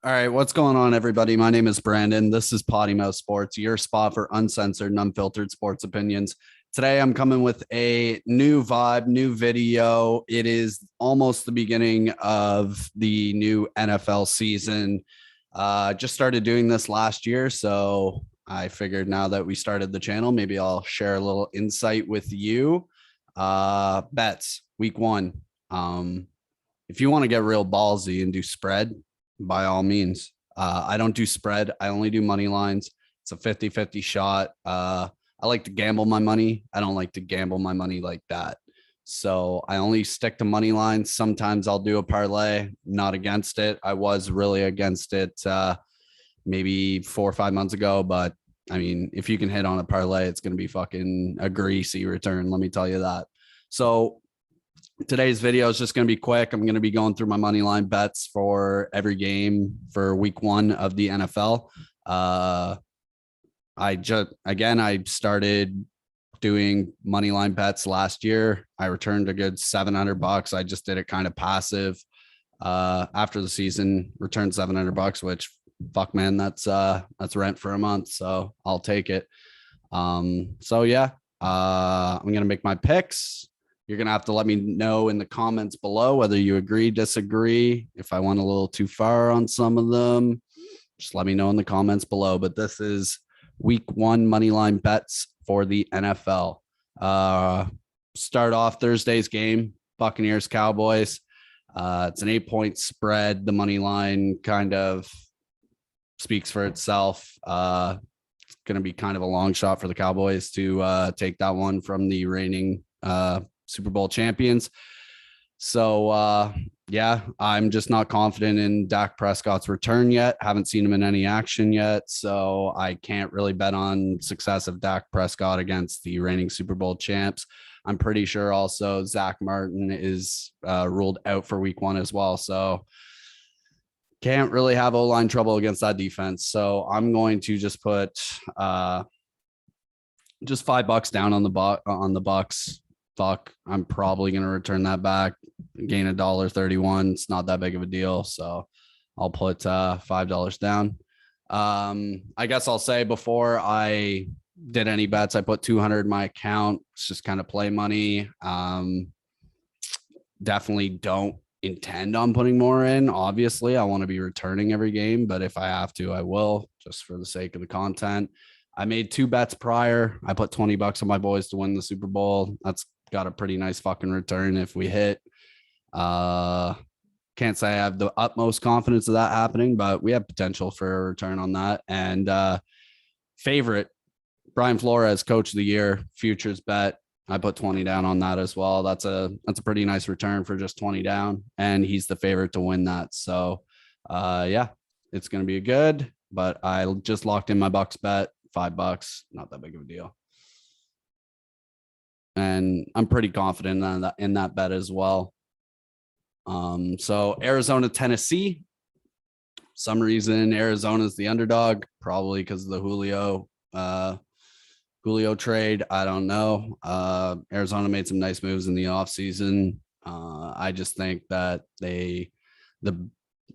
All right, what's going on, everybody? My name is Brandon. This is Potty Sports, your spot for uncensored and unfiltered sports opinions. Today, I'm coming with a new vibe, new video. It is almost the beginning of the new NFL season. Just started doing this last year, so I figured now that we started the channel, maybe I'll share a little insight with you. Bets, week one. If you want to get real ballsy and do spread, by all means. I don't do spread. I only do money lines. It's a 50-50 shot. I like to gamble my money. I don't like to gamble my money like that. So I only stick to money lines. Sometimes I'll do a parlay, not against it. I was really against it maybe 4 or 5 months ago. But I mean, if you can hit on a parlay, it's going to be fucking a greasy return. Let me tell you that. So today's video is just going to be quick. I'm going to be going through my money line bets for every game for week one of the NFL. I started doing money line bets last year. I returned a good $700. I just did it kind of passive. After the season, returned $700, which fuck man, that's rent for a month. So I'll take it. I'm going to make my picks. You're going to have to let me know in the comments below whether you agree, disagree. If I went a little too far on some of them, just let me know in the comments below. But this is week one money line bets for the NFL. Start off Thursday's game, Buccaneers Cowboys. It's an 8-point spread. The money line kind of speaks for itself. It's going to be kind of a long shot for the Cowboys to take that one from the reigning Super Bowl champions. So, I'm just not confident in Dak Prescott's return yet. Haven't seen him in any action yet. So I can't really bet on success of Dak Prescott against the reigning Super Bowl champs. I'm pretty sure also Zach Martin is ruled out for week one as well. So can't really have O-line trouble against that defense. So I'm going to just put just $5 down on the Bucks. Fuck, I'm probably going to return that back, gain $1.31. It's not that big of a deal. So I'll put $5 down. I guess I'll say before I did any bets, I put 200 in my account. It's just kind of play money. Definitely don't intend on putting more in. Obviously, I want to be returning every game, but if I have to, I will, just for the sake of the content. I made 2 bets prior. I put $20 on my boys to win the Super Bowl. That's got a pretty nice fucking return if we hit. Can't say I have the utmost confidence of that happening, but we have potential for a return on that. And favorite, Brian Flores, coach of the year, futures bet. I put 20 down on that as well. That's a pretty nice return for just 20 down. And he's the favorite to win that. So it's going to be good, but I just locked in my Bucks bet, $5, not that big of a deal. And I'm pretty confident in that bet as well. So Arizona, Tennessee. Some reason Arizona's the underdog, probably because of the Julio trade. I don't know. Arizona made some nice moves in the offseason. I just think that the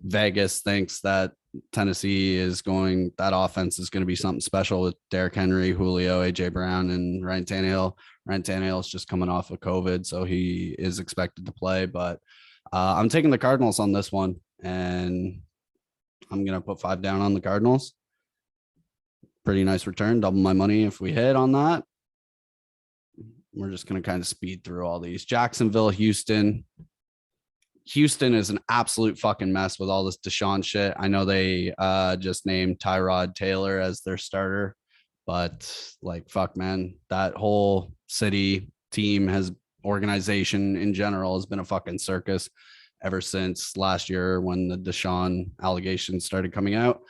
Vegas thinks that Tennessee that offense is going to be something special with Derrick Henry, Julio, AJ Brown, and Ryan Tannehill. Ryan Tannehill is just coming off of COVID, so he is expected to play. But I'm taking the Cardinals on this one, and I'm going to put 5 down on the Cardinals. Pretty nice return, double my money if we hit on that. We're just going to kind of speed through all these. Jacksonville, Houston. Houston is an absolute fucking mess with all this Deshaun shit. I know they just named Tyrod Taylor as their starter, but like, fuck, man, that whole city team organization in general has been a fucking circus ever since last year when the Deshaun allegations started coming out.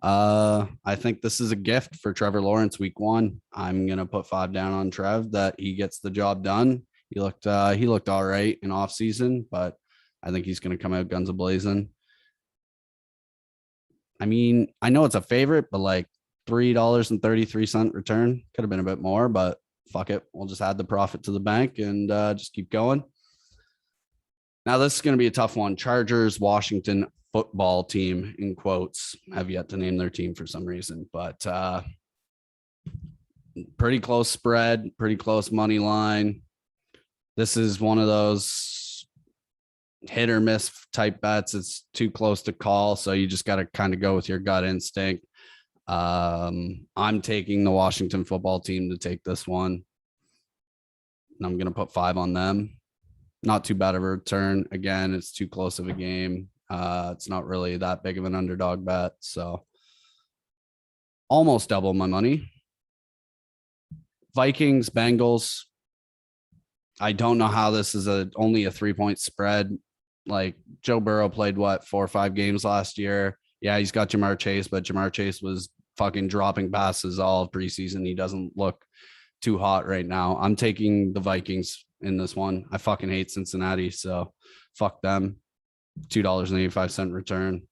I think this is a gift for Trevor Lawrence week one. I'm going to put 5 down on Trev that he gets the job done. He looked all right in off season, but I think he's going to come out guns a-blazing. I mean, I know it's a favorite, but like $3.33 return could have been a bit more, but fuck it. We'll just add the profit to the bank and just keep going. Now, this is going to be a tough one. Chargers, Washington football team in quotes have yet to name their team for some reason, but pretty close spread, pretty close money line. This is one of those hit or miss type bets. It's too close to call, so you just got to kind of go with your gut instinct. I'm taking the Washington football team to take this one, and I'm going to put 5 on them. Not too bad of a return. Again, it's too close of a game. It's not really that big of an underdog bet, so almost double my money. Vikings Bengals. I don't know how this is only a 3-point spread. Like, Joe Burrow played 4 or 5 games last year. Yeah, he's got Jamar Chase, but Jamar Chase was fucking dropping passes all of preseason. He doesn't look too hot right now. I'm taking the Vikings in this one. I fucking hate Cincinnati, so fuck them. $2.85 return.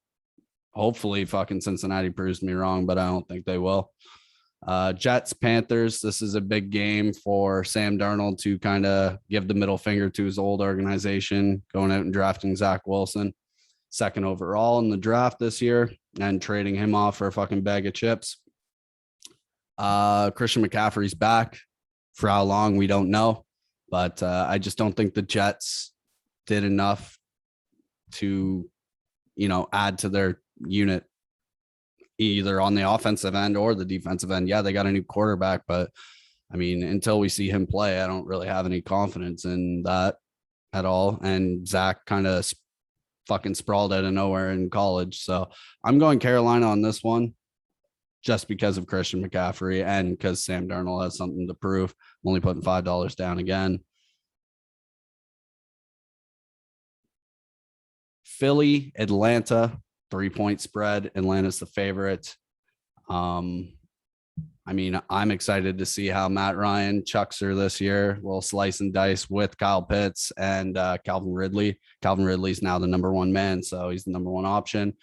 Hopefully fucking Cincinnati proves me wrong, but I don't think they will. Jets, Panthers. This is a big game for Sam Darnold to kind of give the middle finger to his old organization, going out and drafting Zach Wilson, 2nd overall in the draft this year, and trading him off for a fucking bag of chips. Christian McCaffrey's back. For how long, we don't know, but I just don't think the Jets did enough to, add to their unit, either on the offensive end or the defensive end. Yeah, they got a new quarterback, but I mean, until we see him play, I don't really have any confidence in that at all. And Zach kind of fucking sprawled out of nowhere in college. So I'm going Carolina on this one, just because of Christian McCaffrey and because Sam Darnold has something to prove. I'm only putting $5 down again. Philly, Atlanta, 3-point spread. Atlanta's the favorite. I mean, I'm excited to see how Matt Ryan chucks her this year. We'll slice and dice with Kyle Pitts and Calvin Ridley. Calvin Ridley's now the number 1 man, so he's the number 1 option.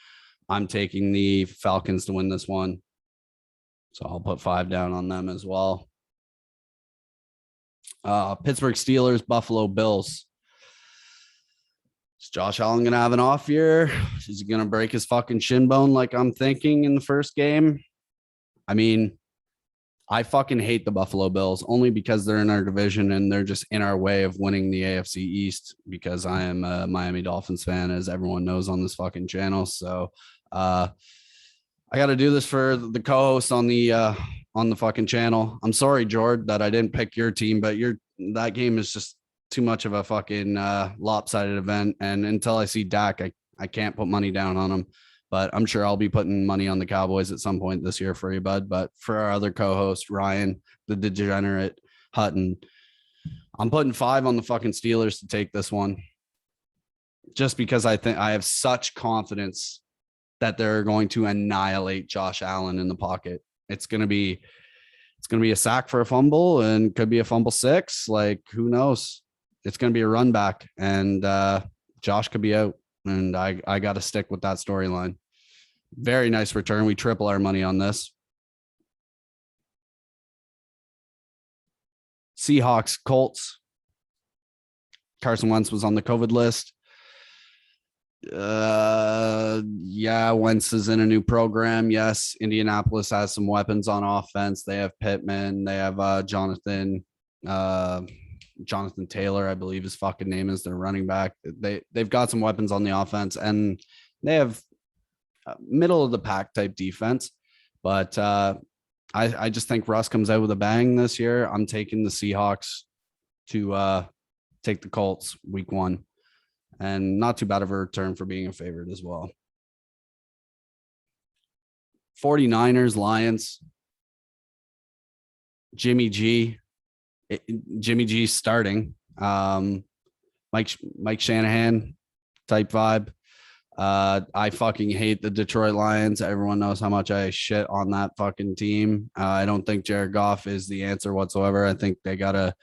I'm taking the Falcons to win this one, so I'll put 5 down on them as well. Pittsburgh Steelers, Buffalo Bills. Is Josh Allen going to have an off year? Is he going to break his fucking shin bone like I'm thinking in the first game? I mean, I fucking hate the Buffalo Bills only because they're in our division and they're just in our way of winning the AFC East, because I am a Miami Dolphins fan, as everyone knows on this fucking channel. So I got to do this for the co-host on the fucking channel. I'm sorry, Jord, that I didn't pick your team, but that game is just too much of a fucking lopsided event. And until I see Dak, I can't put money down on him. But I'm sure I'll be putting money on the Cowboys at some point this year for you, bud. But for our other co-host, Ryan, the degenerate Hutton, I'm putting 5 on the fucking Steelers to take this one, just because I think I have such confidence that they're going to annihilate Josh Allen in the pocket. It's going to be a sack for a fumble, and could be a fumble 6. Like, who knows? It's going to be a run back, and Josh could be out. And I got to stick with that storyline. Very nice return. We triple our money on this. Seahawks, Colts. Carson Wentz was on the COVID list. Yeah, Wentz is in a new program. Yes, Indianapolis has some weapons on offense. They have Pittman. They have Jonathan Taylor, I believe his fucking name is, their running back. They've got some weapons on the offense, and they have middle of the pack type defense. But I just think Russ comes out with a bang this year. I'm taking the Seahawks to take the Colts week 1, and not too bad of a return for being a favorite as well. 49ers, Lions. Jimmy G starting. Mike Shanahan type vibe. I fucking hate the Detroit Lions. Everyone knows how much I shit on that fucking team. I don't think Jared Goff is the answer whatsoever. I think they gotta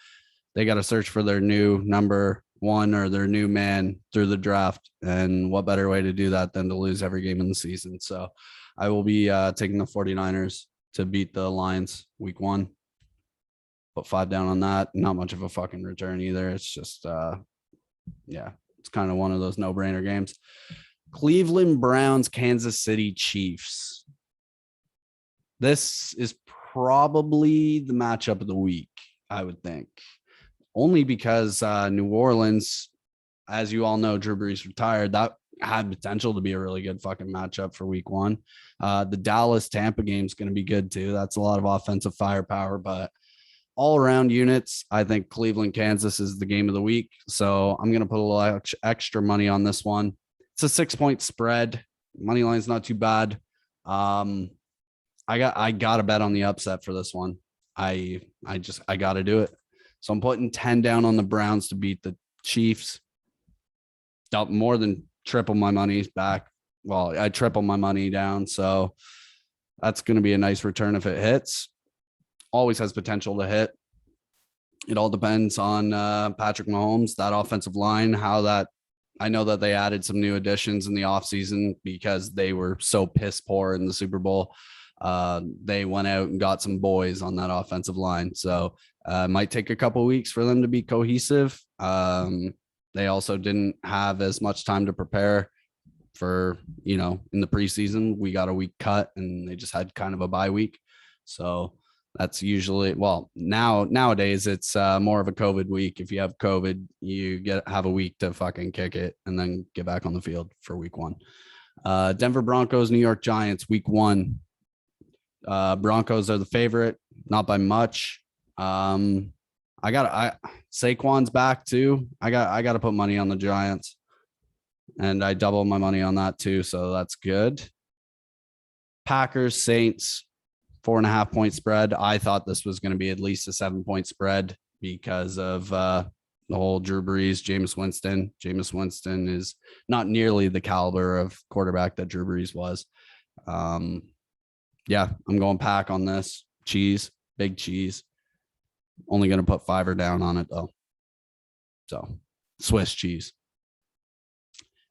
search for their new number 1 or their new man through the draft. And what better way to do that than to lose every game in the season? So I will be taking the 49ers to beat the Lions week 1. Put 5 down on that. Not much of a fucking return either. It's just, it's kind of one of those no-brainer games. Cleveland Browns, Kansas City Chiefs. This is probably the matchup of the week, I would think. Only because New Orleans, as you all know, Drew Brees retired. That had potential to be a really good fucking matchup for week one. The Dallas Tampa game is going to be good too. That's a lot of offensive firepower, but all around units, I think Cleveland, Kansas is the game of the week. So I'm going to put a little extra money on this one. It's a 6-point spread. Money line's not too bad. I got to bet on the upset for this one. I got to do it. So I'm putting 10 down on the Browns to beat the Chiefs. More than triple my money back. Well, I triple my money down. So that's going to be a nice return if it hits. Always has potential to hit. It all depends on Patrick Mahomes, that offensive line, I know that they added some new additions in the offseason because they were so piss poor in the Super Bowl. They went out and got some boys on that offensive line. So it might take a couple of weeks for them to be cohesive. They also didn't have as much time to prepare for, in the preseason. We got a week cut and they just had kind of a bye week. So that's usually, nowadays it's more of a COVID week. If you have COVID, you have a week to fucking kick it and then get back on the field for week one. Denver Broncos, New York Giants, week one. Broncos are the favorite, not by much. Saquon's back too. I got to put money on the Giants, and I double my money on that too. So that's good. Packers, Saints, 4.5-point spread. I thought this was going to be at least a 7-point spread because of the whole Drew Brees, Jameis Winston. Jameis Winston is not nearly the caliber of quarterback that Drew Brees was. Yeah, I'm going Pack on this. Cheese, big cheese. Only going to put $5 down on it though. So Swiss cheese.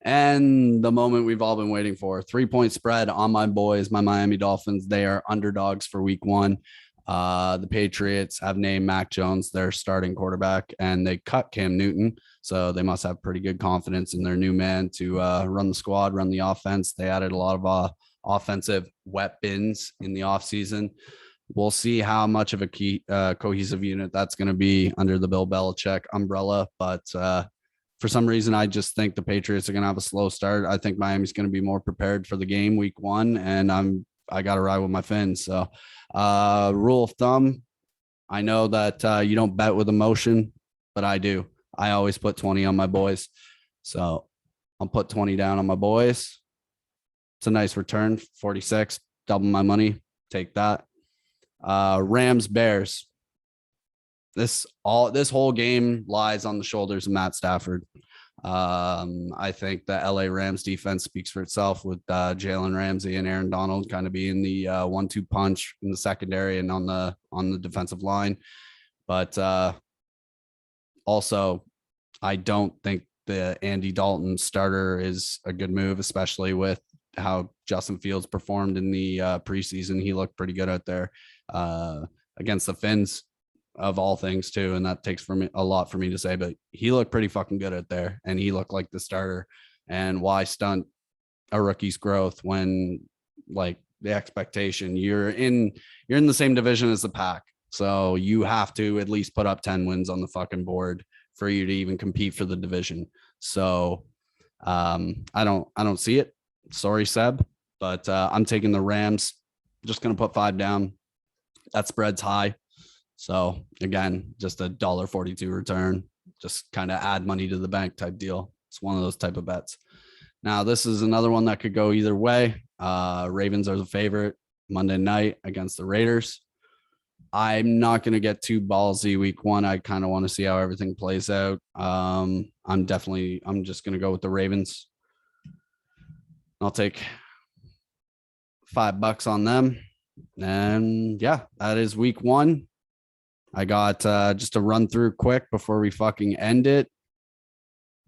And the moment we've all been waiting for, 3-point spread on my boys, my Miami Dolphins. They are underdogs for week one. The Patriots have named Mac Jones their starting quarterback, and they cut Cam Newton. So they must have pretty good confidence in their new man to run the squad, run the offense. They added a lot of offensive weapons in the offseason. We'll see how much of a key cohesive unit that's going to be under the Bill Belichick umbrella. But for some reason, I just think the Patriots are going to have a slow start. I think Miami's going to be more prepared for the game week one, and I got to ride with my Fins. So rule of thumb, I know that you don't bet with emotion, but I do. I always put 20 on my boys. So I'll put 20 down on my boys. It's a nice return, 46, double my money. Take that. Rams, Bears. This whole game lies on the shoulders of Matt Stafford. I think the LA Rams defense speaks for itself with Jalen Ramsey and Aaron Donald kind of being the 1-2 punch in the secondary and on the defensive line. But also, I don't think the Andy Dalton starter is a good move, especially with how Justin Fields performed in the preseason. He looked pretty good out there against the Fins, of all things too, and that takes for me a lot for me to say, but he looked pretty fucking good out there, and he looked like the starter. And why stunt a rookie's growth when, like, the expectation, you're in the same division as the Pack, so you have to at least put up 10 wins on the fucking board for you to even compete for the division. So I don't see it. Sorry, Seb, but I'm taking the Rams. Just gonna put 5 down. That spread's high. So again, just a $1.42 return, just kind of add money to the bank type deal. It's one of those type of bets. Now, this is another one that could go either way. Ravens are the favorite Monday night against the Raiders. I'm not going to get too ballsy week one. I kind of want to see how everything plays out. I'm just going to go with the Ravens. I'll take $5 on them. And yeah, that is week one. I got just to run through quick before we fucking end it.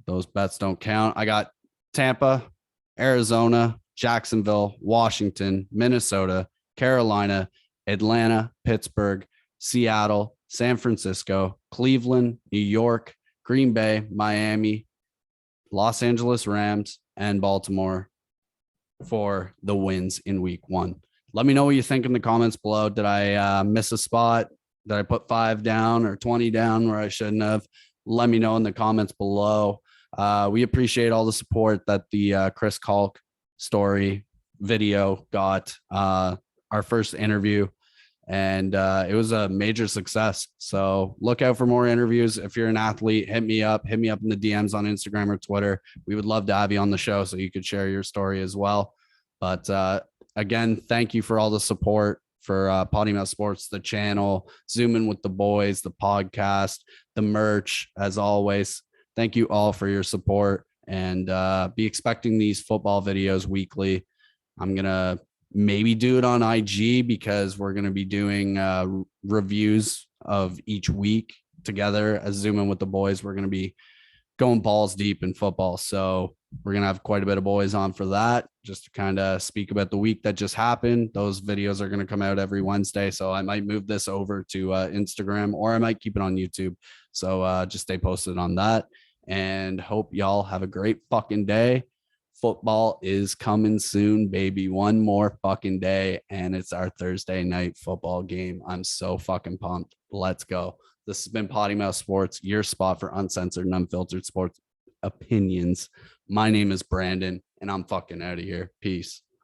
Those bets don't count. I got Tampa, Arizona, Jacksonville, Washington, Minnesota, Carolina, Atlanta, Pittsburgh, Seattle, San Francisco, Cleveland, New York, Green Bay, Miami, Los Angeles Rams, and Baltimore for the wins in week 1. Let me know what you think in the comments below. Did I miss a spot? Did I put 5 down or 20 down where I shouldn't have? Let me know in the comments below. We appreciate all the support that the Chris Kalk story video got, our first interview, and it was a major success. So look out for more interviews. If you're an athlete, hit me up in the DMs on Instagram or Twitter. We would love to have you on the show so you could share your story as well. But again, thank you for all the support for Potty Mouth Sports, the channel, Zoom In with the Boys, the podcast, the merch, as always. Thank you all for your support, and be expecting these football videos weekly. I'm going to maybe do it on IG because we're going to be doing reviews of each week together as Zoom In with the Boys. We're going to be going balls deep in football. So we're going to have quite a bit of boys on for that, just to kind of speak about the week that just happened. Those videos are going to come out every Wednesday. So I might move this over to Instagram, or I might keep it on YouTube. So just stay posted on that, and hope y'all have a great fucking day. Football is coming soon, baby. One more fucking day, and it's our Thursday night football game. I'm so fucking pumped. Let's go. This has been Potty Mouth Sports, your spot for uncensored and unfiltered sports opinions. My name is Brandon, and I'm fucking out of here. Peace.